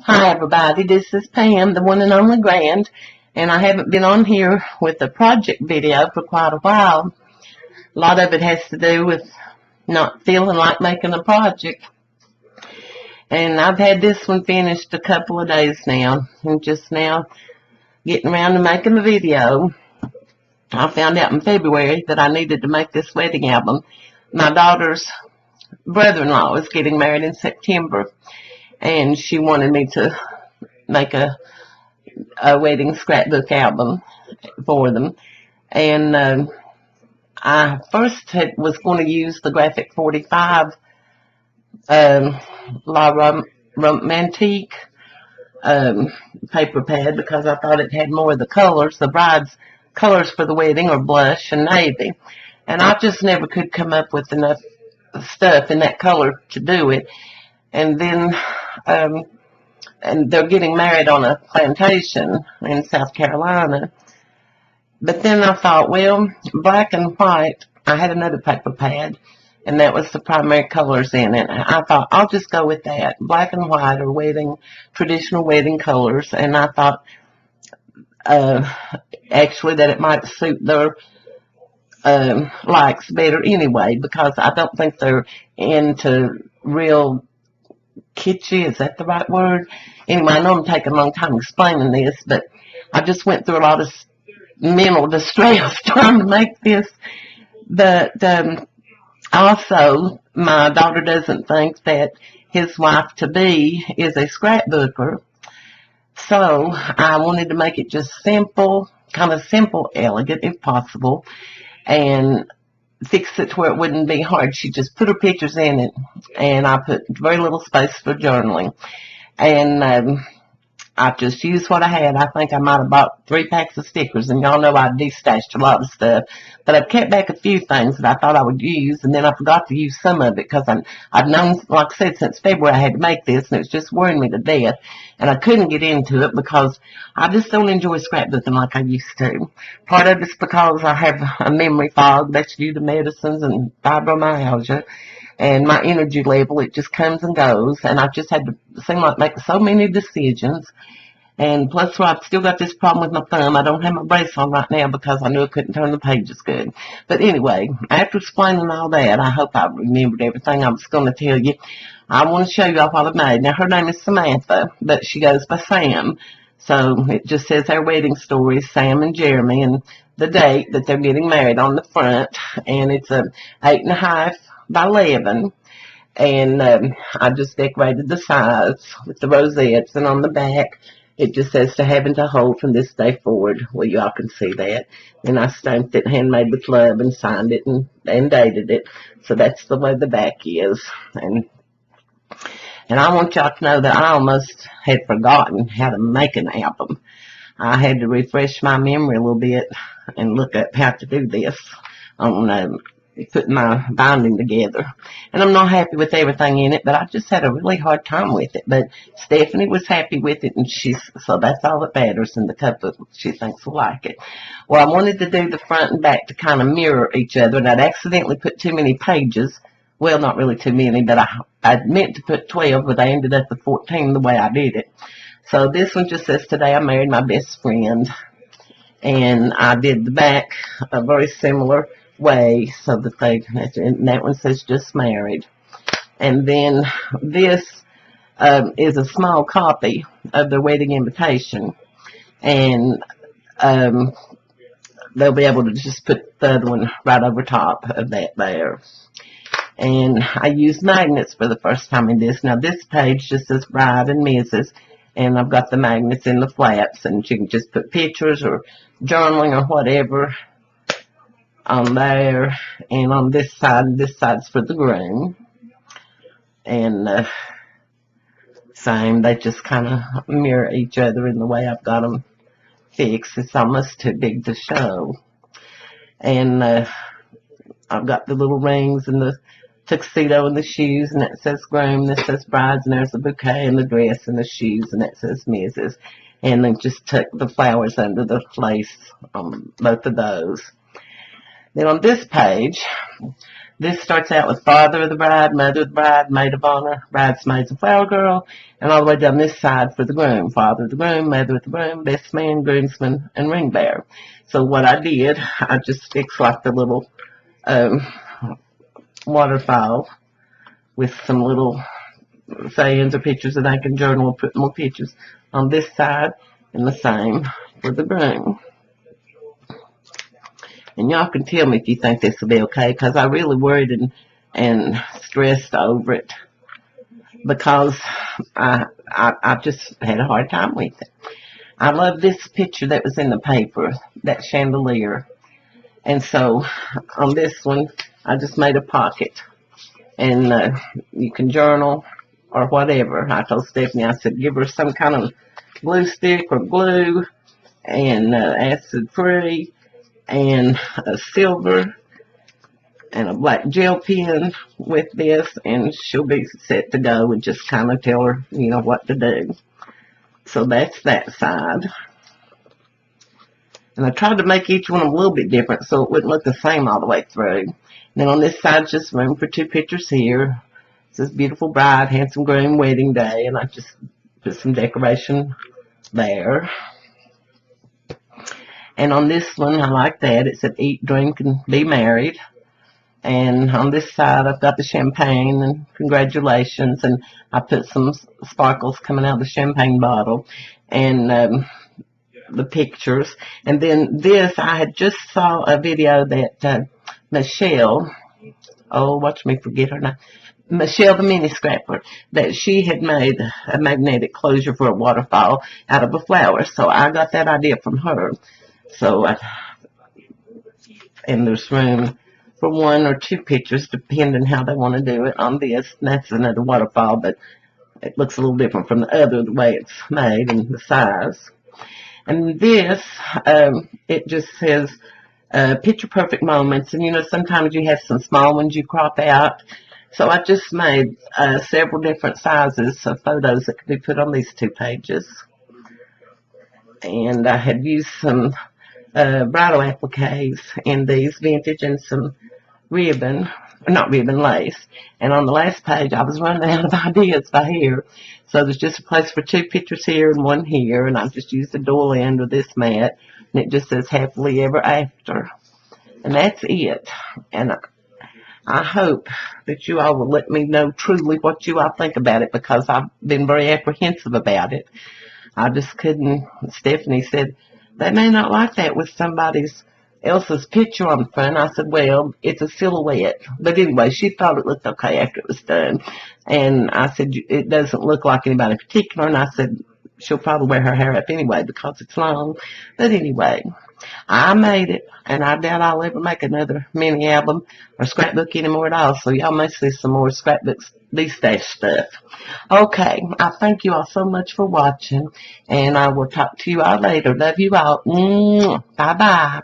Hi everybody, this is Pam, the one and only Grand, and I haven't been on here with a project video for quite a while. A lot of it has to do with not feeling like making a project. And I've had this one finished a couple of days now, and just now getting around to making the video. I found out in February that I needed to make this wedding album. My daughter's brother-in-law is getting married in September, and she wanted me to make a wedding scrapbook album for them. And I first was going to use the Graphic 45 La Romantique paper pad because I thought it had more of the colors. The bride's colors for the wedding are blush and navy. And I just never could come up with enough stuff in that color to do it. And then and they're getting married on a plantation in South Carolina. But then I thought, well, black and white, I had another paper pad, and that was the primary colors in it. I thought, I'll just go with that. Black and white are traditional wedding colors, and I thought actually that it might suit their likes better anyway, because I don't think they're into real kitschy, is that the right word? Anyway, I know I'm taking a long time explaining this, but I just went through a lot of mental distress trying to make this. But also, my daughter doesn't think that his wife-to-be is a scrapbooker, so I wanted to make it just simple, kind of simple, elegant if possible, and fix it to where it wouldn't be hard. She just put her pictures in it, and I put very little space for journaling. And I just used what I had. I think I might have bought 3 packs of stickers, and y'all know I destashed a lot of stuff. But I've kept back a few things that I thought I would use, and then I forgot to use some of it because I've known, like I said, since February I had to make this, and it was just worrying me to death. And I couldn't get into it because I just don't enjoy scrapbooking like I used to. Part of it's because I have a memory fog that's due to medicines and fibromyalgia. And my energy level, it just comes and goes. And I've just had to seem like make so many decisions. And plus, I've still got this problem with my thumb. I don't have my brace on right now because I knew I couldn't turn the pages good. But anyway, after explaining all that, I hope I remembered everything I was going to tell you. I want to show you all what I made. Now, her name is Samantha, but she goes by Sam. So it just says our wedding stories, Sam and Jeremy, and the date that they're getting married on the front. And it's a 8.5 by 11. And I just decorated the sides with the rosettes, and on the back it just says to have and to hold from this day forward. Well, y'all can see that. And I stamped it handmade with love and signed it and dated it. So that's the way the back is. And I want y'all to know that I almost had forgotten how to make an album. I had to refresh my memory a little bit and look up how to do this on putting my binding together. And I'm not happy with everything in it, but I just had a really hard time with it. But Stephanie was happy with it, and so that's all that matters, and the couple, she thinks will like it. Well, I wanted to do the front and back to kind of mirror each other, and I'd accidentally put too many pages. Well, not really too many, but I meant to put 12, but I ended up with 14 the way I did it. So this one just says, today I married my best friend. And I did the back a very similar way, so that one says just married. And then this is a small copy of the wedding invitation, and they'll be able to just put the other one right over top of that there. And I used magnets for the first time in this. Now this page just says bride and Mrs., and I've got the magnets in the flaps, and you can just put pictures or journaling or whatever on there. And on this side's for the groom. And same, they just kind of mirror each other in the way I've got them fixed. It's almost too big to show. And I've got the little rings and the tuxedo and the shoes, and that says groom, that says brides, and there's the bouquet and the dress and the shoes, and that says Mrs. And then just tuck the flowers under the lace on both of those. Then on this page, This starts out with father of the bride, mother of the bride, maid of honor, bridesmaids, and flower girl, and all the way down this side for the groom, father of the groom, mother of the groom, best man, groomsman, and ring bearer. So what I did, I just fixed like the little waterfall with some little sayings or pictures that I can journal and put more pictures on this side, and the same for the groom. And y'all can tell me if you think this will be okay, because I really worried and stressed over it, because I just had a hard time with it. I love this picture that was in the paper, that chandelier. And so on this one, I just made a pocket. And you can journal or whatever. I told Stephanie, I said, give her some kind of glue stick or glue and acid free and a silver and a black gel pen with this, and she'll be set to go, and just kind of tell her, you know, what to do. So that's that side. And I tried to make each one a little bit different so it wouldn't look the same all the way through. And then on this side, just room for 2 pictures here. It says beautiful bride, handsome groom, wedding day, and I just put some decoration there. And on this one, I like that. It said eat, drink, and be married. And on this side, I've got the champagne and congratulations. And I put some sparkles coming out of the champagne bottle and the pictures. And then this, I had just saw a video that Michelle, oh, watch me forget her name, Michelle the Mini Scrapper, that she had made a magnetic closure for a waterfall out of a flower. So I got that idea from her. So, and there's room for 1 or 2 pictures, depending how they want to do it on this. And that's another waterfall, but it looks a little different from the other, the way it's made and the size. And this, it just says picture perfect moments. And, you know, sometimes you have some small ones you crop out. So I just made several different sizes of photos that could be put on these 2 pages. And I had used some bridal appliques in these, vintage, and some ribbon, not ribbon, lace. And on the last page, I was running out of ideas by here. So there's just a place for 2 pictures here and 1 here. And I just used the dual end of this mat. And it just says happily ever after. And that's it. And I hope that you all will let me know truly what you all think about it, because I've been very apprehensive about it. I just couldn't. Stephanie said, they may not like that with somebody else's picture on the front. I said, well, it's a silhouette. But anyway, she thought it looked okay after it was done. And I said, it doesn't look like anybody in particular. And I said, she'll probably wear her hair up anyway because it's long. But anyway, I made it, and I doubt I'll ever make another mini album or scrapbook anymore at all. So y'all may see some more scrapbooks, these days stuff. Okay, I thank you all so much for watching, and I will talk to you all later. Love you all. Bye-bye.